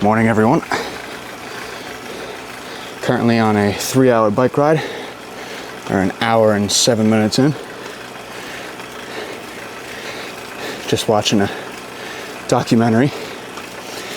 Morning, everyone. Currently on a 3-hour bike ride. We're an hour and 7 minutes in. Just watching a documentary.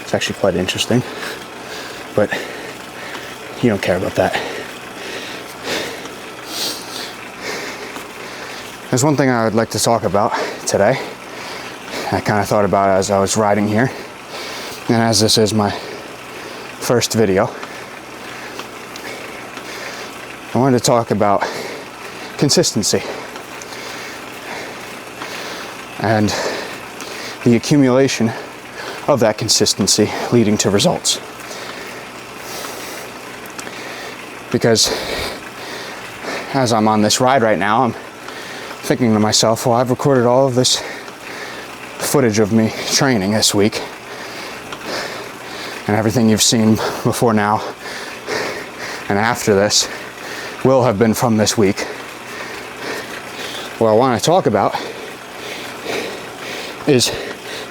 It's actually quite interesting, but you don't care about that. There's one thing I would like to talk about today. I kind of thought about it as I was riding here. And as this is my first video, I wanted to talk about consistency and the accumulation of that consistency leading to results. Because as I'm on this ride right now, I'm thinking to myself, well, I've recorded all of this footage of me training this week, and everything you've seen before now and after this will have been from this week. What I want to talk about is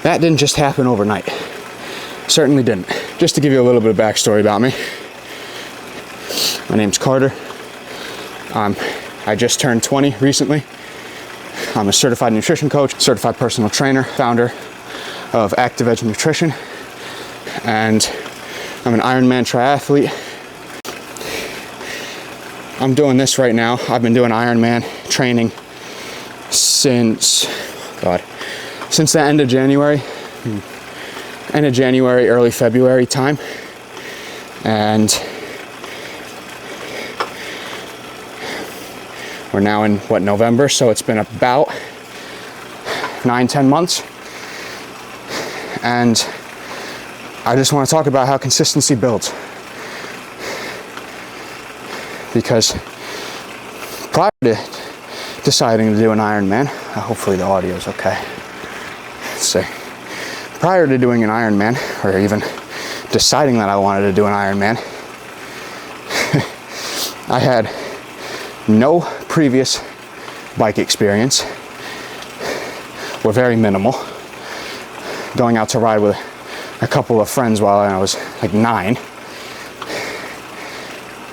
that didn't just happen overnight. Certainly didn't. Just to give you a little bit of backstory about me. My name's Carter. I just turned 20 recently. I'm a certified nutrition coach, certified personal trainer, founder of Active Edge Nutrition, and I'm an Ironman triathlete. I'm doing this right now. I've been doing Ironman training since the end of January, early February time. And we're now in November, so it's been about 9-10 months. And I just want to talk about how consistency builds. Because prior to deciding to do an Ironman, hopefully the audio is okay. Let's see. Prior to doing an Ironman, or even deciding that I wanted to do an Ironman, I had no previous bike experience, or very minimal. Going out to ride with a couple of friends while I was like 9.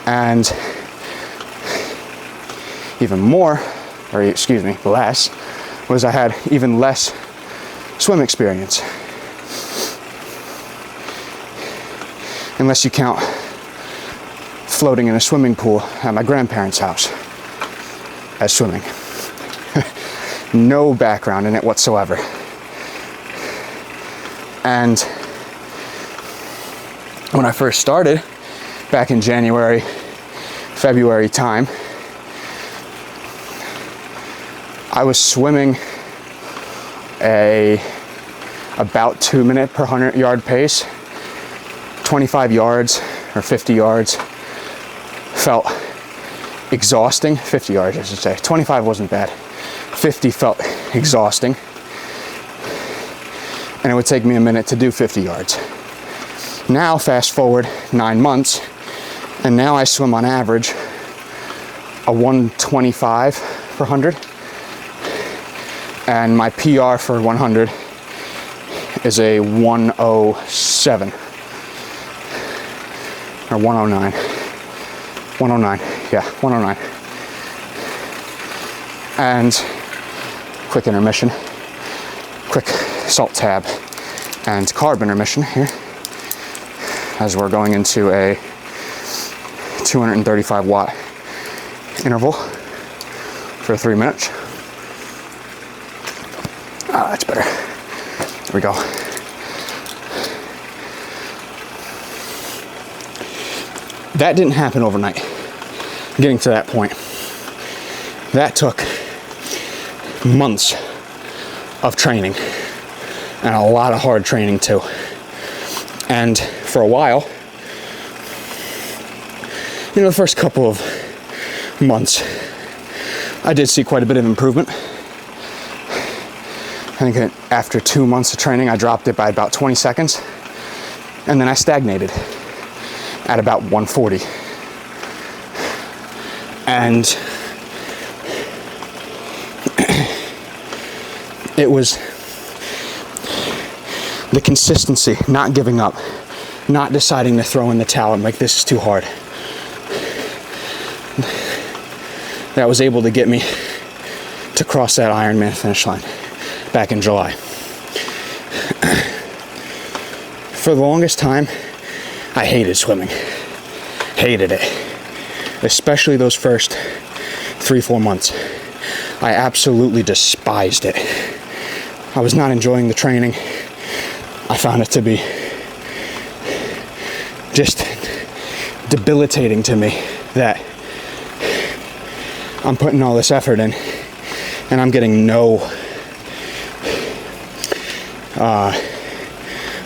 And even more, less, was I had even less swim experience. Unless you count floating in a swimming pool at my grandparents' house as swimming. No background in it whatsoever. And when I first started, back in January, February time, I was swimming about 2 minute per 100 yard pace. 25 yards or 50 yards felt exhausting. 50 yards, I should say. 25 wasn't bad. 50 felt exhausting. And it would take me a minute to do 50 yards. Now, fast forward 9 months, and now I swim on average a 125 per 100. And my PR for 100 is a 107 or 109. 109, yeah, 109. And quick intermission, quick salt tab, and carb intermission here, as we're going into a 235 watt interval for 3 minutes. That's better. There we go. That didn't happen overnight. Getting to that point. That took months of training, and a lot of hard training too. And for a while, the first couple of months, I did see quite a bit of improvement. I think that after 2 months of training, I dropped it by about 20 seconds, and then I stagnated at about 140. And it was the consistency, not giving up, not deciding to throw in the towel and like, this is too hard. That was able to get me to cross that Ironman finish line back in July. For the longest time, I hated swimming. Hated it. Especially those first 3-4 months. I absolutely despised it. I was not enjoying the training. I found it to be just debilitating to me that I'm putting all this effort in and I'm getting no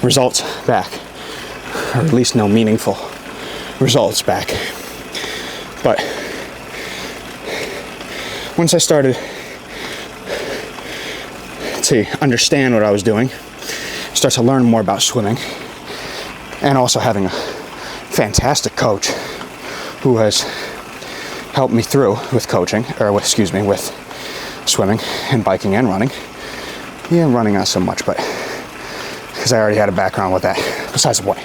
results back, or at least no meaningful results back. But once I started to understand what I was doing, start to learn more about swimming, and also having a fantastic coach who has helped me through with coaching, with swimming and biking and running. Yeah, running not so much, but because I already had a background with that. Besides the point.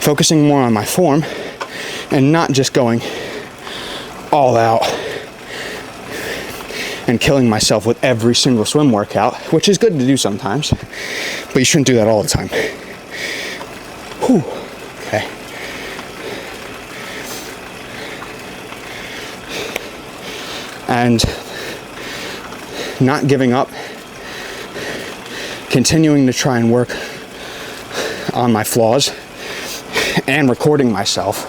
Focusing more on my form and not just going all out and killing myself with every single swim workout, which is good to do sometimes, but you shouldn't do that all the time. Whew. Okay. And not giving up, continuing to try and work on my flaws, and recording myself.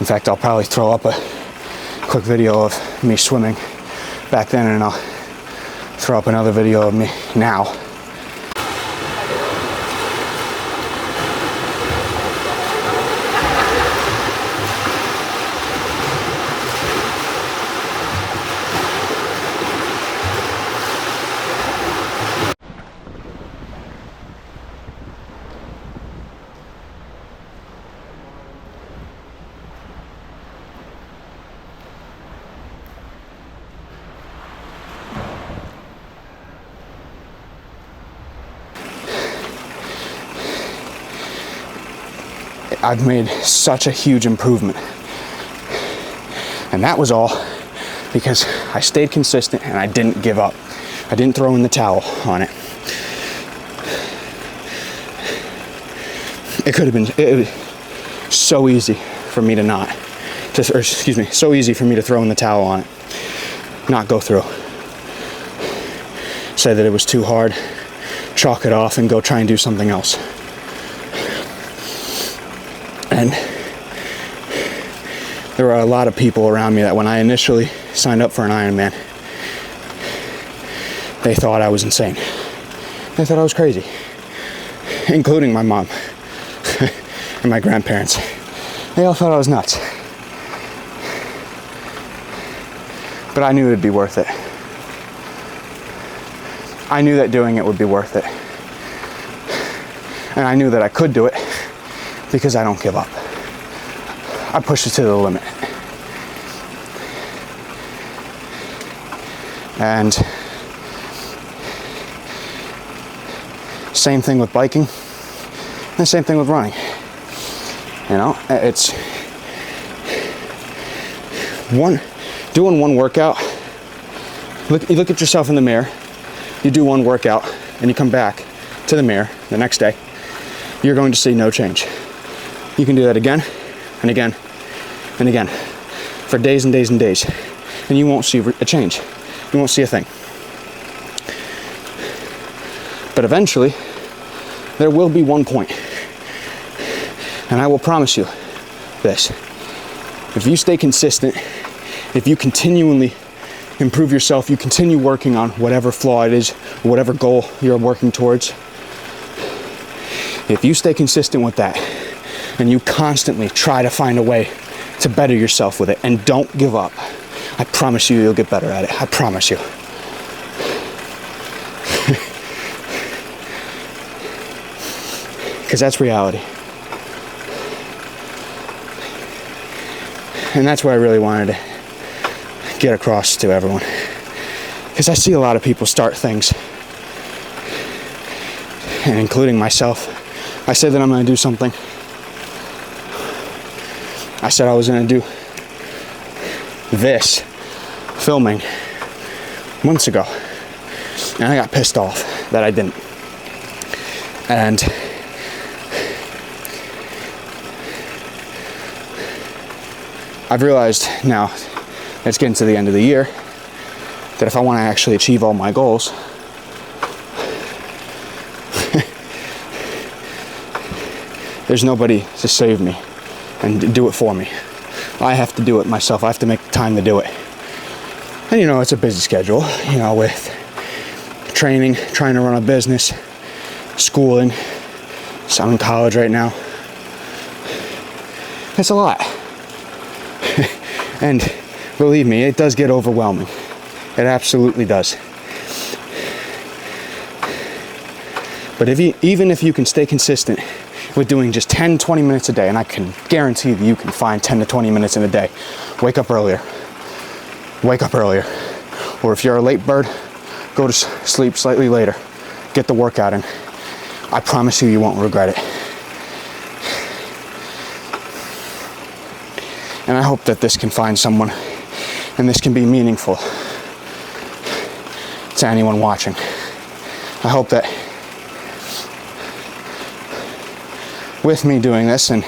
In fact, I'll probably throw up a quick video of me swimming back then, and I'll throw up another video of me now. I've made such a huge improvement. And that was all because I stayed consistent and I didn't give up. I didn't throw in the towel on it. It was so easy for me so easy for me to throw in the towel on it, not go through. Say that it was too hard, chalk it off and go try and do something else. And there were a lot of people around me that when I initially signed up for an Ironman, they thought I was insane. They thought I was crazy, including my mom and my grandparents. They all thought I was nuts. But I knew it would be worth it. I knew that doing it would be worth it. And I knew that I could do it because I don't give up. I push it to the limit. And same thing with biking, and same thing with running. You know, it's doing one workout. You look at yourself in the mirror, you do one workout, and you come back to the mirror the next day, you're going to see no change. You can do that again and again and again for days and days and days, and you won't see a change. You won't see a thing. But eventually, there will be one point, and I will promise you this: if you stay consistent, if you continually improve yourself, you continue working on whatever flaw it is, whatever goal you're working towards, if you stay consistent with that, and you constantly try to find a way to better yourself with it, and don't give up, I promise you'll get better at it. I promise you. Because that's reality. And that's what I really wanted to get across to everyone. Because I see a lot of people start things, and including myself. I said that I'm going to do something. I said I was going to do this filming months ago, and I got pissed off that I didn't. And I've realized now that it's getting to the end of the year that if I want to actually achieve all my goals, there's nobody to save me and do it for me. I have to do it myself. I have to make the time to do it. And it's a busy schedule, with training, trying to run a business, schooling. So I'm in college right now. It's a lot. And believe me, it does get overwhelming. It absolutely does. But even if you can stay consistent with doing just 10, 20 minutes a day, and I can guarantee that you can find 10 to 20 minutes in a day, wake up earlier. Or if you're a late bird, go to sleep slightly later. Get the workout in. I promise you won't regret it. And I hope that this can find someone and this can be meaningful to anyone watching. I hope that with me doing this, and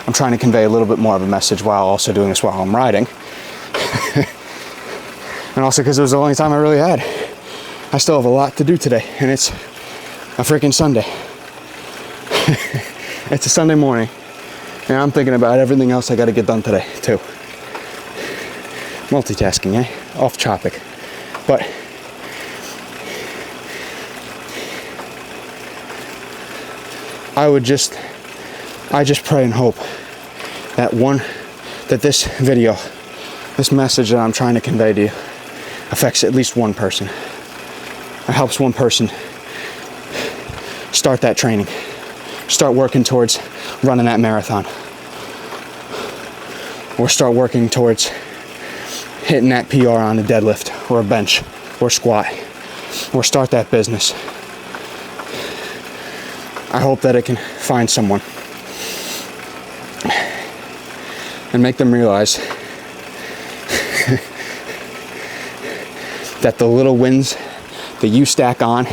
I'm trying to convey a little bit more of a message while also doing this while I'm riding, and also because it was the only time I really had. I still have a lot to do today, and it's a freaking Sunday. It's a Sunday morning, and I'm thinking about everything else I got to get done today, too. Multitasking, eh? Off topic. But I just pray and hope that this video, this message that I'm trying to convey to you, affects at least one person. It helps one person start that training, start working towards running that marathon, or start working towards hitting that PR on a deadlift or a bench or squat, or start that business. I hope that it can find someone and make them realize that the little wins that you stack on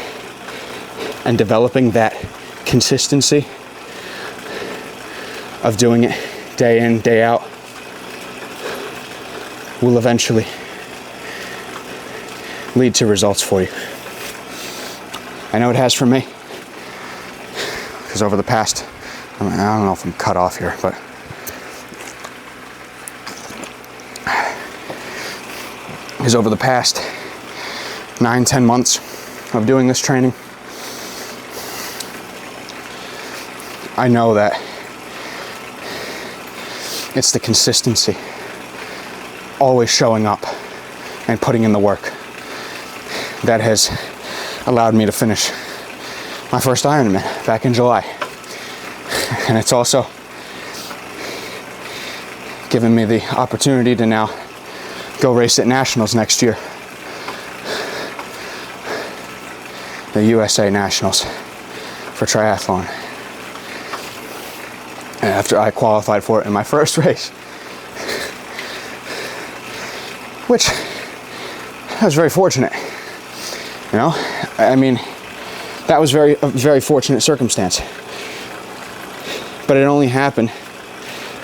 and developing that consistency of doing it day in, day out will eventually lead to results for you. I know it has for me, because over the past, I don't know if I'm cut off here, but because over the past 9-10 months of doing this training, I know that it's the consistency, always showing up and putting in the work, that has allowed me to finish my first Ironman back in July. And it's also given me the opportunity to now go race at Nationals next year. The USA Nationals for triathlon. And after I qualified for it in my first race, which I was very fortunate. I mean, that was a very fortunate circumstance. But it only happened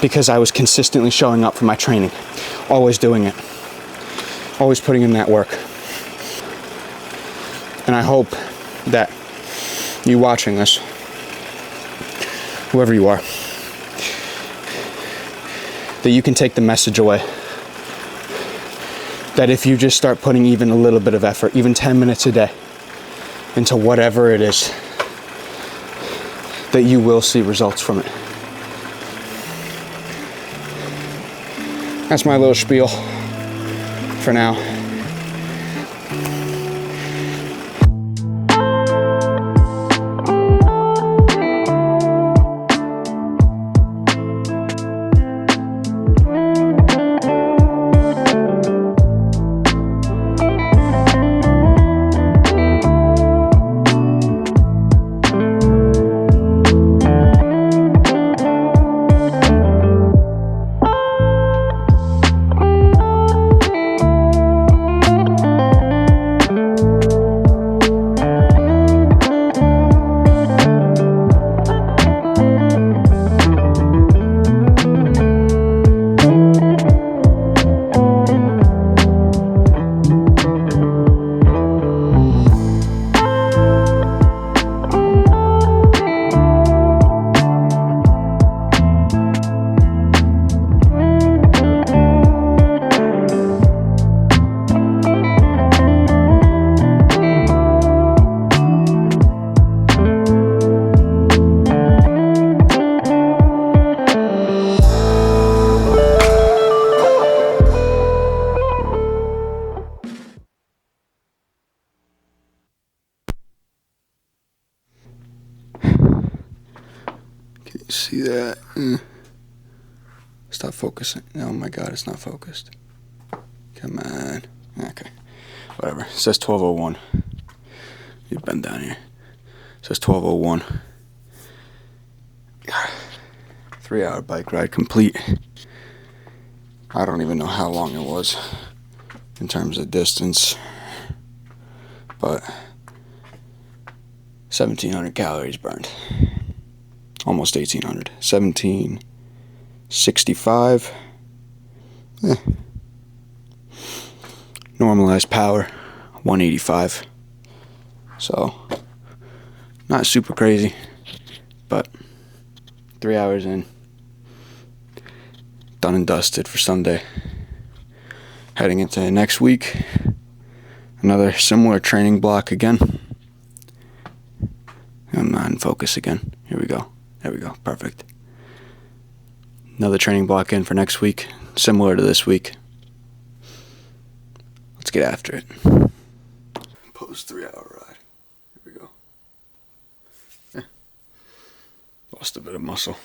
because I was consistently showing up for my training, always doing it, always putting in that work. And I hope that you watching this, whoever you are, that you can take the message away that if you just start putting even a little bit of effort, even 10 minutes a day, into whatever it is, that you will see results from it. That's my little spiel for now. See that? Stop focusing. Oh my God, it's not focused. Come on. Okay. Whatever. It says 12:01. You bend down here. It says 12:01. 3-hour bike ride complete. I don't even know how long it was in terms of distance, but 1,700 calories burned. Almost 1,800. 1,765. Normalized power, 185. So, not super crazy, but 3 hours in. Done and dusted for Sunday. Heading into next week. Another similar training block again. I'm not in focus again. Here we go. There we go. Perfect. Another training block in for next week. Similar to this week. Let's get after it. Post 3-hour ride. Here we go. Lost a bit of muscle.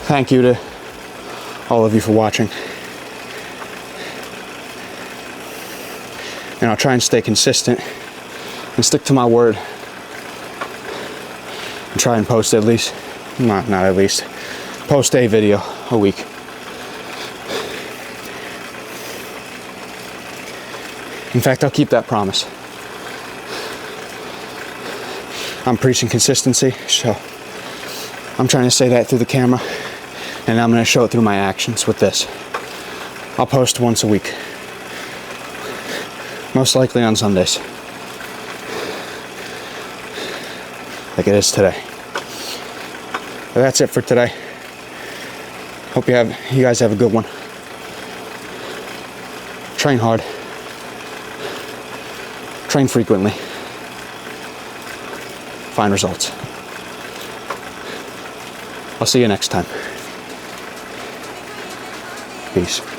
Thank you to all of you for watching. and I'll try and stay consistent and stick to my word and try and post at least, not at least, post a video a week. In fact, I'll keep that promise. I'm preaching consistency, so I'm trying to say that through the camera, and I'm going to show it through my actions with this. I'll post once a week, most likely on Sundays, like it is today. But that's it for today. Hope you guys have a good one. Train hard. Train frequently. Find results. I'll see you next time. Peace.